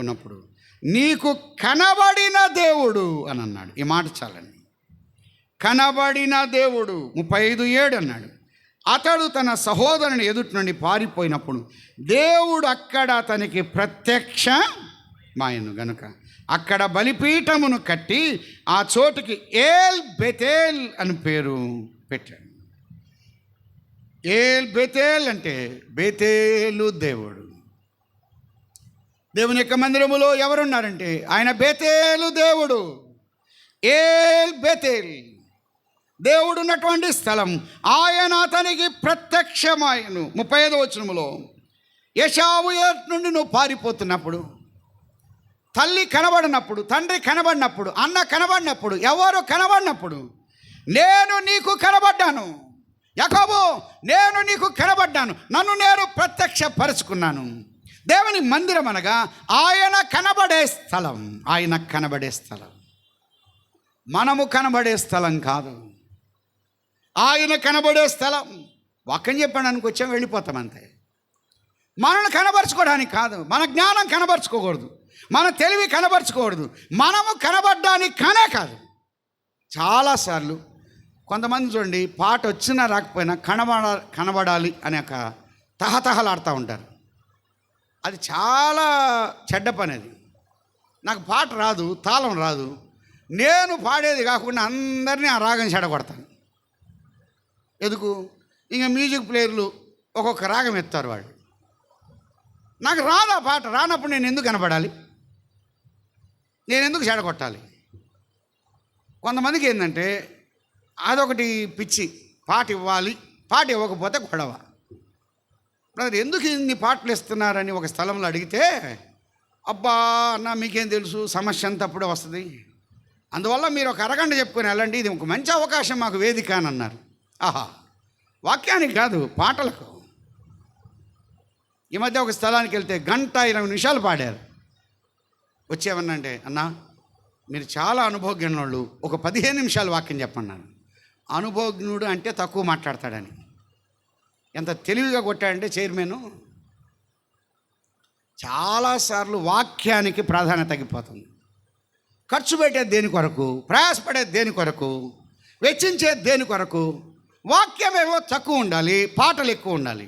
ఉన్నప్పుడు నీకు కనబడిన దేవుడు అని అన్నాడు. ఈ మాట చాలండి. కనబడిన దేవుడు 35:7 అన్నాడు. అతడు తన సహోదరుని ఎదుటి నుండి పారిపోయినప్పుడు దేవుడు అక్కడ అతనికి ప్రత్యక్షమాయెను గనుక అక్కడ బలిపీఠమును కట్టి ఆ చోటుకి ఏల్ బెతేల్ అని పేరు పెట్టాడు. ఏల్ బెతేల్ అంటే బేతేలు దేవుడు. దేవుని యొక్క మందిరములో ఎవరున్నారంటే ఆయన బేతేలు దేవుడు. ఏల్ బెతేల్ దేవుడు ఉన్నటువంటి స్థలం. ఆయన అతనికి ప్రత్యక్షమాయను. 35వ వచనములో ఏశావు నుండి నువ్వు పారిపోతున్నప్పుడు, తల్లి కనబడినప్పుడు, తండ్రి కనబడినప్పుడు, అన్న కనబడినప్పుడు, ఎవరు కనబడినప్పుడు నేను నీకు కనబడ్డాను. యాకోబు, నేను నీకు కనబడ్డాను, నన్ను నేను ప్రత్యక్షపరుచుకున్నాను. దేవుని మందిరం అనగా ఆయన కనబడే స్థలం, ఆయన కనబడే స్థలం, మనము కనబడే స్థలం కాదు, ఆయన కనబడే స్థలం. వాక్యం చెప్పడానికి వచ్చాం, వెళ్ళిపోతాం అంతే. మనల్ని కనబరుచుకోవడానికి కాదు, మన జ్ఞానం కనబరుచుకోకూడదు, మన తెలివి కనబరుచుకోకూడదు, మనము కనబడ్డానికి కానే కాదు. చాలాసార్లు కొంతమంది చూడండి, పాట వచ్చినా రాకపోయినా కనబడాలి అనే ఒక తహతహలాడుతూ ఉంటారు. అది చాలా చెడ్డ పని. అది నాకు పాట రాదు, తాళం రాదు, నేను పాడేది కాకుండా అందరినీ ఆ రాగం చెడగొడతాను. ఎందుకు? ఇంకా మ్యూజిక్ ప్లేయర్లు ఒక్కొక్క రాగం ఎత్తారు వాళ్ళు. నాకు రాదు ఆ పాట, రానప్పుడు నేను ఎందుకు కనపడాలి, నేను ఎందుకు చెడగొట్టాలి? కొంతమందికి ఏంటంటే అదొకటి పిచ్చి, పాట ఇవ్వాలి, పాట ఇవ్వకపోతే గొడవ. బ్రదర్, ఎందుకు ఇన్ని పాటలు ఇస్తున్నారని ఒక స్థలంలో అడిగితే, అబ్బా అన్న మీకేం తెలుసు, సమస్య అంతా అప్పుడే వస్తుంది, అందువల్ల మీరు ఒక అరగంట చెప్పుకొని వెళ్ళండి, ఇది ఒక మంచి అవకాశం మాకు వేదిక అని అన్నారు. ఆహా, వాక్యానికి కాదు, పాటలకు. ఈ మధ్య ఒక స్థలానికి వెళ్తే 1:20 పాడారు. వచ్చేమన్నంటే, అన్నా మీరు చాలా అనుభవజ్ఞులు, ఒక 15 నిమిషాలు వాక్యం చెప్పన్నాను. అనుభవజ్ఞుడు అంటే తక్కువ మాట్లాడతాడని. ఎంత తెలివిగా కొట్టాడంటే చైర్మన్. చాలాసార్లు వాక్యానికి ప్రాధాన్యత తగ్గిపోతుంది. ఖర్చు పెట్టేది దేని కొరకు, ప్రయాసపడేది దేని కొరకు, వెచ్చించే దేని కొరకు? వాక్యమేమో తక్కువ ఉండాలి, పాటలు ఎక్కువ ఉండాలి.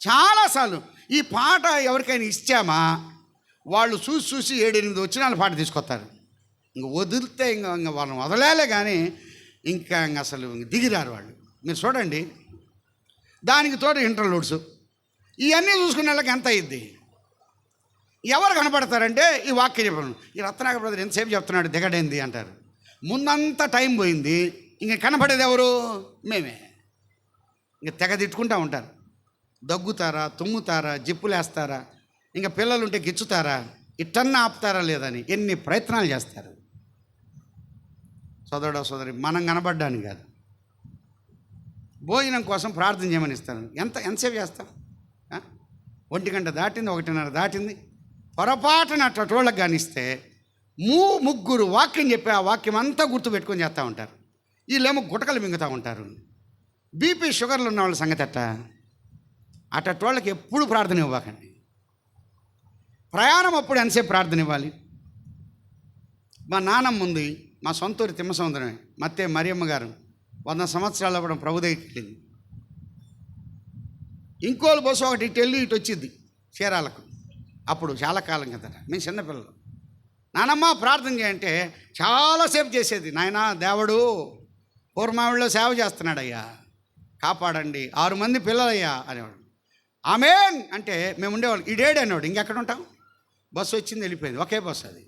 చాలాసార్లు ఈ పాట ఎవరికైనా ఇచ్చామా, వాళ్ళు చూసి 7-8 వచనాల పాట తీసుకొస్తారు. ఇంక వదిలితే ఇంకా వాళ్ళని వదలాలే కానీ ఇంకా అసలు దిగిరారు వాళ్ళు. మీరు చూడండి, దానికి తోడు ఇంటర్లూడ్స్ ఇవన్నీ చూసుకునే వాళ్ళకి ఎంత అయ్యిద్ది? ఎవరు కనపడతారంటే ఈ వాక్యం చెప్పను, ఈ రత్నాకర్ బ్రదర్ ఎంతసేపు చెప్తున్నాడు దిగడేంది అంటారు. ముందంతా టైం పోయింది, ఇంక కనపడేది ఎవరు? మేమే. ఇంక తెగ తిట్టుకుంటూ ఉంటారు. దగ్గుతారా, తుమ్ముతారా, జిప్పులేస్తారా, ఇంకా పిల్లలుంటే గిచ్చుతారా, ఇట్టన్నా ఆపుతారా లేదని ఎన్ని ప్రయత్నాలు చేస్తారు. సోదరుడు సోదరి, మనం కనబడ్డానికి కాదు, భోజనం కోసం ప్రార్థన చేయమని ఇస్తాను. ఎంతసేపు చేస్తాం? 1 గంట దాటింది, 1:30 దాటింది. పొరపాటున అట్లా కానిస్తే 3 వాక్యం చెప్పి ఆ వాక్యం అంతా గుర్తుపెట్టుకొని చేస్తూ ఉంటారు. వీళ్ళేమో గుటకలు మింగుతూ ఉంటారు. బీపీ షుగర్లు ఉన్న వాళ్ళ సంగతి అట్టోళ్ళకి ఎప్పుడు ప్రార్థన ఇవ్వకండి. ప్రయాణం అప్పుడు ఎంతసేపు ప్రార్థన ఇవ్వాలి? మా నాన్నమ్మ ఉంది, మా సొంతూరు తిమ్మసముద్రమే, మత్తే మరియమ్మ గారు 100 సంవత్సరాల కూడా ప్రభు దగ్గరికి వెళ్ళింది. ఇంకోళ్ళు బస్సు ఒకటి ఇటు వెళ్ళి ఇటు వచ్చింది చీరాలకు. అప్పుడు చాలా కాలం కదా, మేము చిన్నపిల్లలు. నానమ్మ ప్రార్థన చేయంటే చాలాసేపు చేసేది. నాయన దేవుడు పూర్మావిడిలో సేవ చేస్తున్నాడయ్యా, కాపాడండి, 6 మంది పిల్లలయ్యా అనేవాడు. ఆమేన్ అంటే మేము ఉండేవాళ్ళు. ఈడేడు అనేవాడు. ఇంకెక్కడ ఉంటాం? బస్సు వచ్చింది, వెళ్ళిపోయింది, ఒకే బస్సు అది.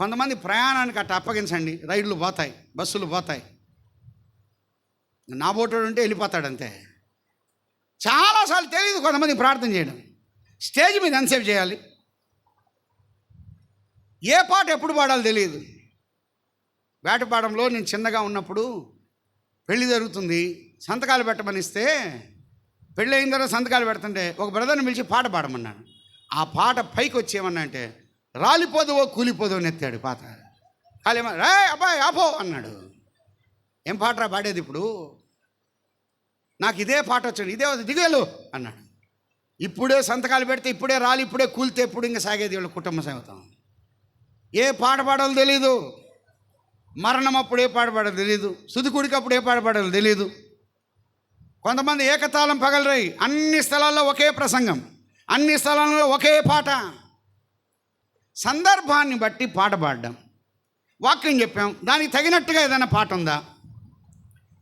కొంతమంది ప్రయాణానికి అట్ట అప్పగించండి, రైళ్లు పోతాయి, బస్సులు పోతాయి. నా బోటోడు ఉంటే వెళ్ళిపోతాడు అంతే. చాలాసార్లు తెలియదు కొంతమంది ప్రార్థన చేయడం. స్టేజ్ మీద ఎంతసేపు చేయాలి, ఏ పాట ఎప్పుడు పాడాలో తెలియదు. వేటపాడంలో నేను చిన్నగా ఉన్నప్పుడు పెళ్లి జరుగుతుంది, సంతకాలు పెట్టమని ఇస్తే పెళ్ళి అయిన తర్వాత సంతకాలు పెడుతుంటే ఒక బ్రదర్ని పిలిచి పాట పాడమన్నాను. ఆ పాట పైకి వచ్చేమన్నా అంటే రాలిపోదువో కూలిపోదో నెత్తాడు పాత. కాలేమో రే అబ్బాయి ఆపో అన్నాడు. ఏం పాటరా పాడేది ఇప్పుడు? నాకు ఇదే పాట వచ్చాడు, ఇదే దిగేలు అన్నాడు. ఇప్పుడే సంతకాలు పెడితే ఇప్పుడే రాలి, ఇప్పుడే కూలితే ఎప్పుడు ఇంకా సాగేది వీళ్ళ కుటుంబ సంగతం. ఏ పాట పాడాలో తెలీదు, మరణం అప్పుడు ఏ పాట పాడాలో తెలీదు, సుదికుడికి అప్పుడు ఏ పాట పాడాలో తెలీదు. కొంతమంది ఏకతాళం పగలరాయి, అన్ని స్థలాల్లో ఒకే ప్రసంగం, అన్ని స్థలాల్లో ఒకే పాట. సందర్భాన్ని బట్టి పాట పాడడం. వాక్యం చెప్పాం, దానికి తగినట్టుగా ఏదైనా పాట ఉందా?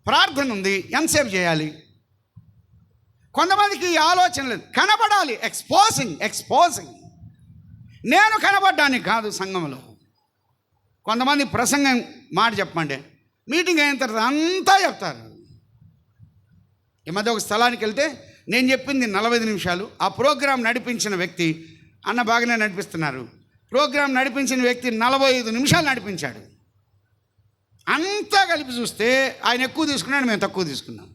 ప్రార్థన ఉంది, ఎంతసేపు చేయాలి? కొంతమందికి ఈ ఆలోచన లేదు, కనబడాలి. ఎక్స్పోజింగ్. నేను కనబడ్డానికి కాదు సంఘంలో. కొంతమంది ప్రసంగం మాట చెప్పమంటే మీటింగ్ అయిన తర్వాత అంతా చెప్తారు. ఈ మధ్య ఒక స్థలానికి వెళ్తే నేను చెప్పింది 45 నిమిషాలు. ఆ ప్రోగ్రాం నడిపించిన వ్యక్తి, అన్న బాగానే నడిపిస్తున్నారు, ప్రోగ్రాం నడిపించిన వ్యక్తి 45 నిమిషాలు నడిపించాడు. అంతా కలిపి చూస్తే ఆయన ఎక్కువ తీసుకున్నాడు, మేము తక్కువ తీసుకున్నాం.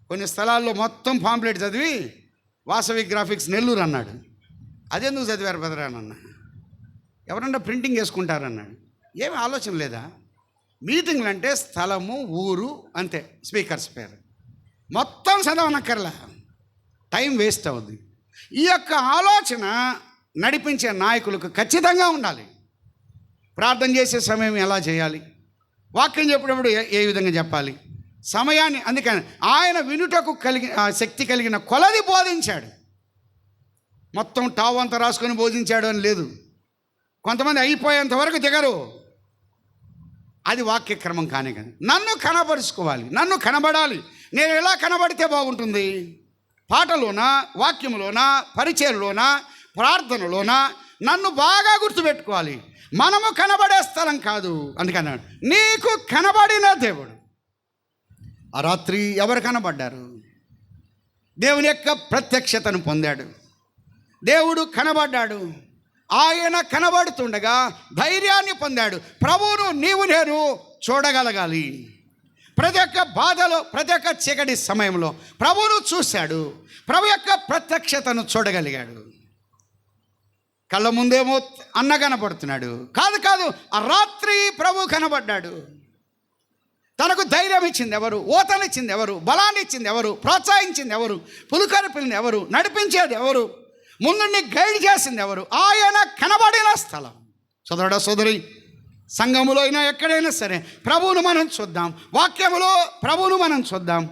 కొన్ని స్థలాల్లో మొత్తం పాంప్లెట్ చదివి వాసవి గ్రాఫిక్స్ నెల్లూరు అన్నాడు. అదెందుకు చదివారు బెదరానన్న? ఎవరన్నా ప్రింటింగ్ వేసుకుంటారన్నాడు. ఏమి ఆలోచన లేదా? మీటింగ్లు అంటే స్థలము, ఊరు, అంతే, స్పీకర్స్ పేరు, మొత్తం చదవనక్కర్లా, టైం వేస్ట్ అవుద్ది. ఈ యొక్క ఆలోచన నడిపించే నాయకులకు ఖచ్చితంగా ఉండాలి. ప్రార్థన చేసే సమయం ఎలా చేయాలి, వాక్యం చెప్పేటప్పుడు ఏ విధంగా చెప్పాలి, సమయాన్ని. అందుకని ఆయన వినుటకు శక్తి కలిగిన కొలది బోధించాడు. మొత్తం టావు అంతా రాసుకొని బోధించాడు అని లేదు. కొంతమంది అయిపోయేంత వరకు దిగరు. అది వాక్యక్రమం కానీ నన్ను కనబరుచుకోవాలి, నన్ను కనబడాలి. నేను ఎలా కనబడితే బాగుంటుంది? పాటలోనా, వాక్యంలోనా, పరిచయంలోనా, ప్రార్థనలోనా నన్ను బాగా గుర్తుపెట్టుకోవాలి. మనము కనబడే స్థలం కాదు. అందుకన్నాడు నీకు కనబడిన దేవుడు. ఆ రాత్రి ఎవరు కనబడ్డారు? దేవుని యొక్క ప్రత్యక్షతను పొందాడు. దేవుడు కనబడ్డాడు. ఆయన కనబడుతుండగా ధైర్యాన్ని పొందాడు. ప్రభువును నీవు నేను చూడగలగాలి. ప్రతి ఒక్క బాధలో, ప్రతి ఒక్క చీకటి సమయంలో ప్రభువును చూశాడు. ప్రభు యొక్క ప్రత్యక్షతను చూడగలిగాడు. కళ్ళ ముందేమో అన్న కనబడుతున్నాడు, కాదు, ఆ రాత్రి ప్రభు కనబడ్డాడు. తనకు ధైర్యం ఇచ్చింది ఎవరు? ఓతనిచ్చింది ఎవరు? బలాన్ని ఇచ్చింది ఎవరు? ప్రోత్సహించింది ఎవరు? పులుకరిపిల్ని ఎవరు? నడిపించేది ఎవరు? ముందుండి గైడ్ చేసింది ఎవరు? ఆయన కనబడిన స్థలం. సోదరుడా సోదరి, సంఘములో అయినా ఎక్కడైనా సరే ప్రభువును మనం చూద్దాం. వాక్యములో ప్రభువును మనం చూద్దాం.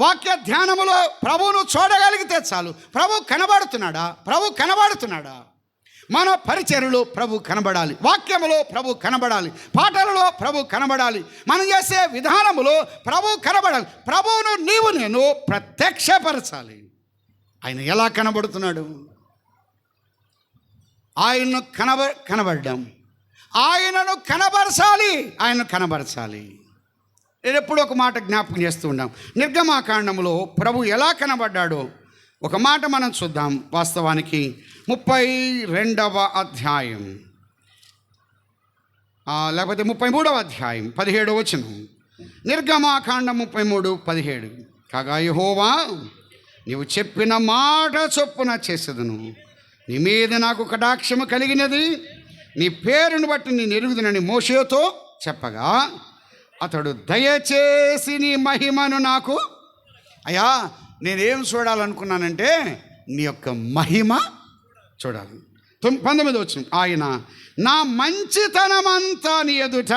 వాక్య ధ్యానములో ప్రభువును చూడగలిగితే చాలు. ప్రభు కనబడుతున్నాడా? ప్రభు కనబడుతున్నాడా? మన పరిచర్యలో ప్రభు కనబడాలి, వాక్యములో ప్రభు కనబడాలి, పాటలలో ప్రభు కనబడాలి, మనం చేసే విధానములో ప్రభు కనబడాలి. ప్రభువును నీవు నేను ప్రత్యక్షపరచాలి. ఆయన ఎలా కనబడుతున్నాడు? ఆయన్ను కనబడ్డాం. ఆయనను కనబరచాలి, ఆయనను కనబరచాలి. నేను ఎప్పుడు ఒక మాట జ్ఞాపకం చేస్తూ ఉన్నాం. నిర్గమాకాండములో ప్రభు ఎలా కనబడ్డాడో ఒక మాట మనం చూద్దాం. వాస్తవానికి 32వ అధ్యాయం లేకపోతే 33వ అధ్యాయం 17వ వచనం. నిర్గమాకాండం 33:17. కాగా యెహోవా, నీవు చెప్పిన మాట చొప్పున చేసేదను, నీ మీద నాకు కటాక్షము కలిగినది, నీ పేరును బట్టి నేను ఎరుగుదునని మోషేతో చెప్పగా, అతడు దయచేసి నీ మహిమను నాకు, అయ్యా నేనేం చూడాలనుకున్నానంటే నీ యొక్క మహిమ చూడాలి. 19వ వచనం. ఆయన నా మంచితనమంతా నీ ఎదుట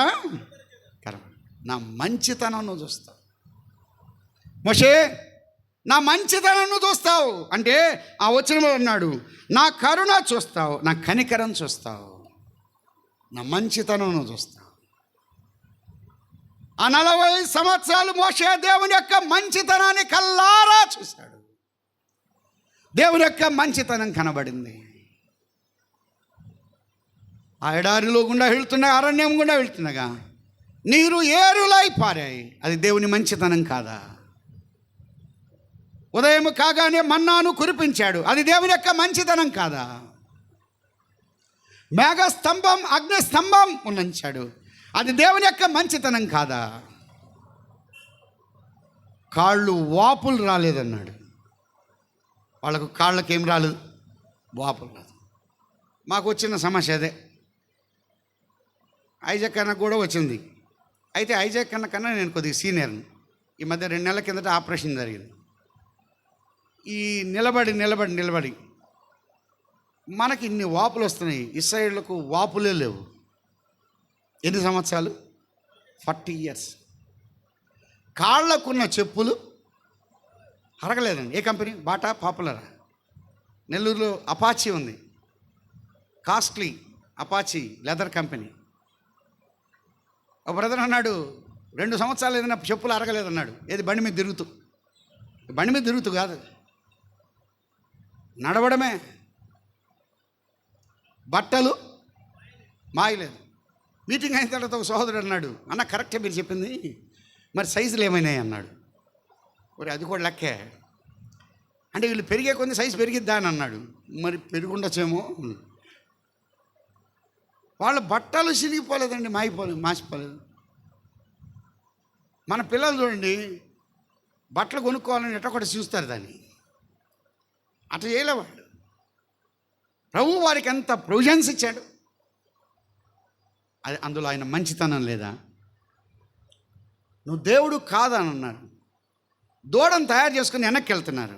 నా మంచితనం నువ్వు చూస్తావు. మోషే, నా మంచితనం నువ్వు చూస్తావు అంటే ఆ వచనంలో అన్నాడు, నా కరుణ చూస్తావు, నా కనికరం చూస్తావు, నా మంచితనం నువ్వు చూస్తావు. ఆ 40 సంవత్సరాలు మోషే దేవుని యొక్క మంచితనాన్ని కల్లారా చూశాడు. దేవుని యొక్క మంచితనం కనబడింది. ఆ ఎడారిలో గుండా వెళ్తుండగా, అరణ్యం గుండా వెళ్తుండగా నీరు ఏరులై పారాయి. అది దేవుని మంచితనం కాదా? ఉదయం కాగానే మన్నాను కురిపించాడు. అది దేవుని యొక్క మంచితనం కాదా? మేఘస్తంభం, అగ్నిస్తంభం ఉంచాడు. అది దేవుని యొక్క మంచితనం కాదా? కాళ్ళు వాపులు రాలేదన్నాడు. వాళ్ళకు కాళ్ళకి ఏం రాలేదు? వాపులు రాదు. మాకు వచ్చిన సమస్య అదే. ఐజాక్ అన్న కూడా వచ్చింది. అయితే ఐజాక్ అన్న కన్నా నేను కొద్దిగా సీనియర్ని. ఈ మధ్య 2 నెలల కిందట ఆపరేషన్ జరిగింది. ఈ నిలబడి మనకి ఇన్ని వాపులు వస్తున్నాయి. ఇస్రాయేళ్లకు వాపులే లేవు. ఎన్ని సంవత్సరాలు? 40 years. కాళ్ళకున్న చెప్పులు అరగలేదండి. ఏ కంపెనీ? బాటా, పాపులరా? నెల్లూరులో అపాచీ ఉంది, కాస్ట్లీ అపాచీ లెదర్ కంపెనీ. ఒక బ్రదర్ అన్నాడు, 2 సంవత్సరాలు ఏదైనా చెప్పులు అరగలేదన్నాడు. ఏది? బండి మీద తిరుగుతూ కాదు, నడవడమే. బట్టలు మాయలేదు. మీటింగ్ అయిన తర్వాత ఒక సహోదరుడు అన్నాడు, అన్న కరెక్టే మీరు చెప్పింది, మరి సైజులు ఏమైనాయి అన్నాడు. మరి అది కూడా లెక్కే అంటే వీళ్ళు పెరిగే కొంది సైజు పెరిగిద్దా అని అన్నాడు. మరి పెరుగుండొచ్చేమో. వాళ్ళ బట్టలు చిరిగిపోలేదండి, మాసిపోలేదు. మన పిల్లలు చూడండి, బట్టలు కొనుక్కోవాలని ఎట్లా కూడా చూస్తారు దాన్ని. అట్లా చేయలేవాడు. ప్రభు వారికి ఎంత ప్రొవిజన్స్ ఇచ్చాడు. అది అందులో ఆయన మంచితనం లేదా? నువ్వు దేవుడు కాదని అన్నారు. దూడను తయారు చేసుకుని వెనక్కి వెళ్తున్నారు.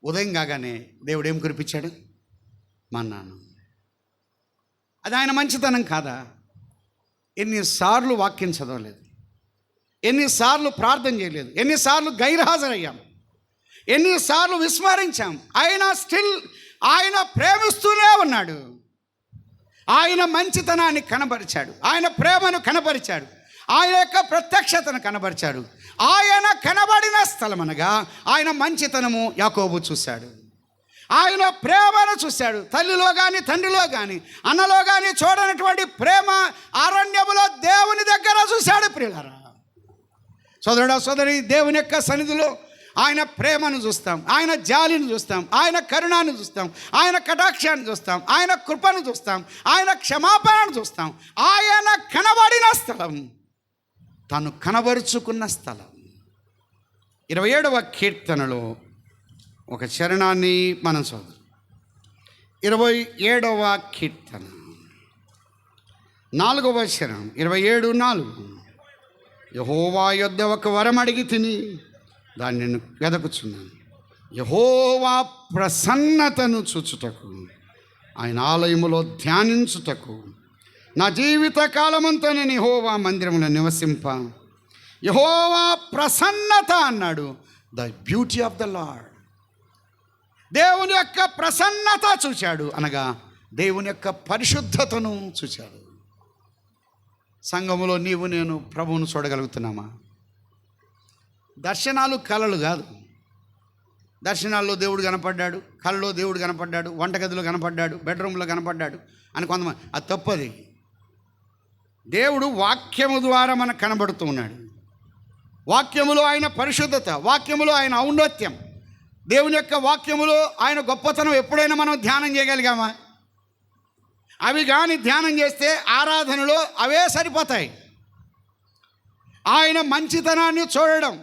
ఉదయం కాగానే దేవుడు ఏం కురిపించాడు? మన్నాను. అది ఆయన మంచితనం కాదా? ఎన్నిసార్లు వాక్యం చదవలేదు, ఎన్నిసార్లు ప్రార్థన చేయలేదు, ఎన్నిసార్లు గైర్హాజరయ్యాం, ఎన్నిసార్లు విస్మరించాం. అయినా స్టిల్ ఆయన ప్రేమిస్తూనే ఉన్నాడు. ఆయన మంచితనాన్ని కనబరిచాడు, ఆయన ప్రేమను కనబరిచాడు, ఆయన యొక్క ప్రత్యక్షతను కనబరిచాడు. ఆయన కనబడిన స్థలం అనగా ఆయన మంచితనము యాకోబు చూశాడు, ఆయన ప్రేమను చూశాడు. తల్లిలో కానీ, తండ్రిలో కానీ, అన్నలో కానీ చూడనటువంటి ప్రేమ అరణ్యములో దేవుని దగ్గర చూశాడు. ప్రియులారా, సోదరుడా సోదరి, దేవుని యొక్క సన్నిధిలో ఆయన ప్రేమను చూస్తాం, ఆయన జాలిని చూస్తాం, ఆయన కరుణాన్ని చూస్తాం, ఆయన కటాక్షాన్ని చూస్తాం, ఆయన కృపను చూస్తాం, ఆయన క్షమాపణను చూస్తాం. ఆయన కనబడిన స్థలం, తను కనబరుచుకున్న స్థలం. 27వ కీర్తనలో ఒక చరణాన్ని మనం చదువు. 27వ కీర్తన 4వ చరణం, 27:4. యెహోవా యొద్ద ఒక వరం అడిగి తిని దాన్ని నేను వెదకుచున్నాను. యెహోవా ప్రసన్నతను చూచుటకు, ఆయన ఆలయములో ధ్యానించుటకు, నా జీవిత కాలమంతా నేను యెహోవా మందిరములో నివసింప. యెహోవా ప్రసన్నత అన్నాడు. The beauty of the lord. దేవుని యొక్క ప్రసన్నత చూశాడు, అనగా దేవుని యొక్క పరిశుద్ధతను చూశాడు. సంఘములో నీవు నేను ప్రభువును చూడగలుగుతున్నామా? దర్శనాలు కలలు కాదు. దర్శనాల్లో దేవుడు కనపడ్డాడు, కళ్ళలో దేవుడు కనపడ్డాడు, వంటగదిలో కనపడ్డాడు, బెడ్రూమ్లో కనపడ్డాడు అని కొంతమంది, అది తప్పది. దేవుడు వాక్యము ద్వారా మనకు కనబడుతూ ఉన్నాడు. వాక్యములో ఆయన పరిశుద్ధత, వాక్యములో ఆయన ఔన్నత్యం, దేవుని యొక్క వాక్యములో ఆయన గొప్పతనం ఎప్పుడైనా మనం ధ్యానం చేయగలిగామా? అవి కానీ ధ్యానం చేస్తే ఆరాధనలో అవే సరిపోతాయి. ఆయన మంచితనాన్ని చూడడం,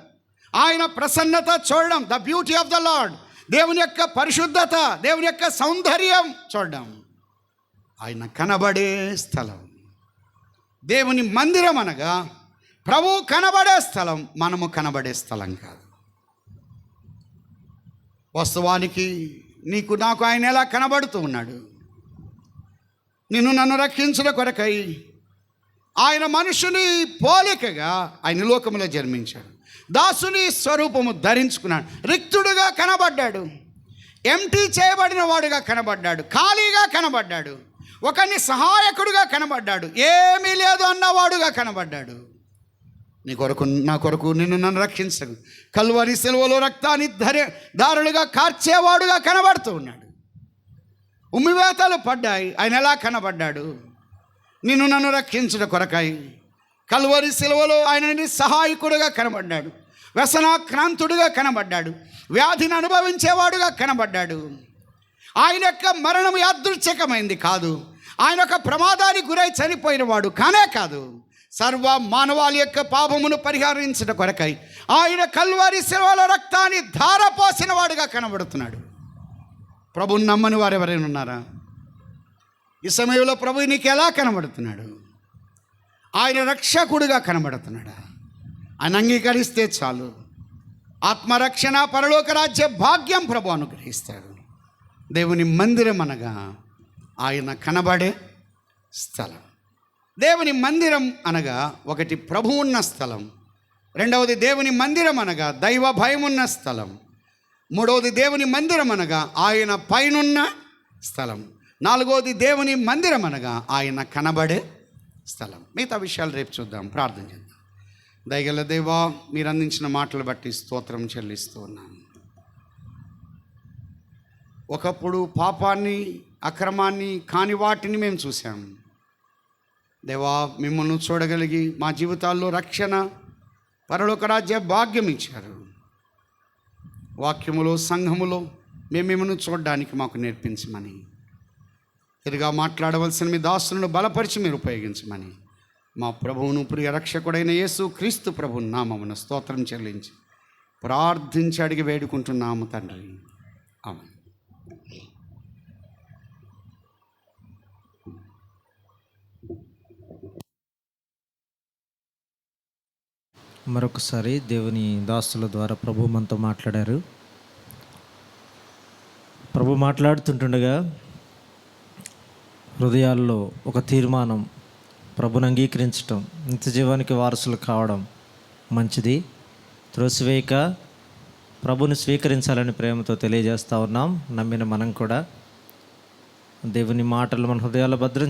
ఆయన ప్రసన్నత చూడడం, the beauty of the lord, దేవుని యొక్క పరిశుద్ధత, దేవుని యొక్క సౌందర్యం చూడడం, ఆయన కనబడే స్థలం. దేవుని మందిరం అనగా ప్రభు కనబడే స్థలం, మనము కనబడే స్థలం కాదు. వాస్తవానికి నీకు నాకు ఆయన ఎలా కనబడుతూ ఉన్నాడు? నిన్ను నన్ను రక్షించిన కొరకై ఆయన మనుషుని పోలికగా ఆయన లోకములో జన్మించాడు. దాసుని స్వరూపము ధరించుకున్నాడు. రిక్తుడుగా కనబడ్డాడు, ఎంటీ చేయబడిన వాడుగా కనబడ్డాడు, ఖాళీగా కనబడ్డాడు, ఒకరిని సహాయకుడుగా కనబడ్డాడు, ఏమీ లేదు అన్నవాడుగా కనబడ్డాడు. నీ కొరకు నా కొరకు నిన్ను నన్ను రక్షించడు, కల్వరి సెలవులో రక్తాన్ని దారులుగా కార్చేవాడుగా కనబడుతూ ఉన్నాడు. ఉమ్మివేతలు పడ్డాయి, ఆయన ఎలా కనబడ్డాడు? నిన్ను నన్ను రక్షించుట కొరకై కల్వరి సెలవులో ఆయన సహాయకుడుగా కనబడ్డాడు, వ్యసనాక్రాంతుడుగా కనబడ్డాడు, వ్యాధిని అనుభవించేవాడుగా కనబడ్డాడు. ఆయన యొక్క మరణం యాదృచ్ఛికమైంది కాదు, ఆయన యొక్క ప్రమాదానికి గురై చనిపోయిన వాడు కానే కాదు. సర్వ మానవాళి యొక్క పాపమును పరిహరించడం కొరకై ఆయన కల్వరి శిలువలో రక్తాన్ని ధారపోసిన వాడుగా కనబడుతున్నాడు. ప్రభుని నమ్మని వారు ఎవరైనా ఉన్నారా? ఈ సమయంలో ప్రభు నీకు ఎలా కనబడుతున్నాడు? ఆయన రక్షకుడుగా కనబడుతున్నాడా? ఆయన అంగీకరిస్తే చాలు, ఆత్మరక్షణ, పరలోక రాజ్య భాగ్యం ప్రభు అనుగ్రహిస్తాడు. దేవుని మందిరం అనగా ఆయన కనబడే స్థలం. దేవుని మందిరం అనగా ఒకటి ప్రభు ఉన్న స్థలం, రెండవది దేవుని మందిరం అనగా దైవ భయం ఉన్న స్థలం, మూడవది దేవుని మందిరం అనగా ఆయన పైనున్న స్థలం, నాలుగవది దేవుని మందిరం అనగా ఆయన కనబడే స్థలం. మిగతా విషయాలు రేపు చూద్దాం. ప్రార్థన చేద్దాం. దయగల దేవా, మీరు అందించిన మాటలు బట్టి స్తోత్రం చెల్లిస్తూ ఉన్నాను. ఒకప్పుడు పాపాన్ని, అక్రమాన్ని, కాని వాటిని మేము చూసాము. దేవా, మిమ్మల్ని చూడగలిగి మా జీవితాల్లో రక్షణ, పరలోక రాజ్య భాగ్యం ఇచ్చారు. వాక్యములో, సంఘములో మేము మిమ్మల్ని చూడడానికి మాకు నేర్పించమని, తిరిగా మాట్లాడవలసిన మీ దాసులను బలపరిచి మీరు ఉపయోగించమని మా ప్రభువును ప్రియ రక్షకుడైన యేసు క్రీస్తు ప్రభు నామమున స్తోత్రం చెల్లించి ప్రార్థించి అడిగి వేడుకుంటున్నాము తండ్రి. ఆమేన్. మరొకసారి దేవుని దాసుల ద్వారా ప్రభు మనతో మాట్లాడారు. ప్రభు మాట్లాడుతుంటుండగా హృదయాల్లో ఒక తీర్మానం, ప్రభుని అంగీకరించటం, నిత్య జీవానికి వారసులు కావడం మంచిది, త్రోసివేయక ప్రభుని స్వీకరించాలని ప్రేమతో తెలియజేస్తూ ఉన్నాం. నమ్మిన మనం కూడా దేవుని మాటలు మన హృదయాల్లో భద్రం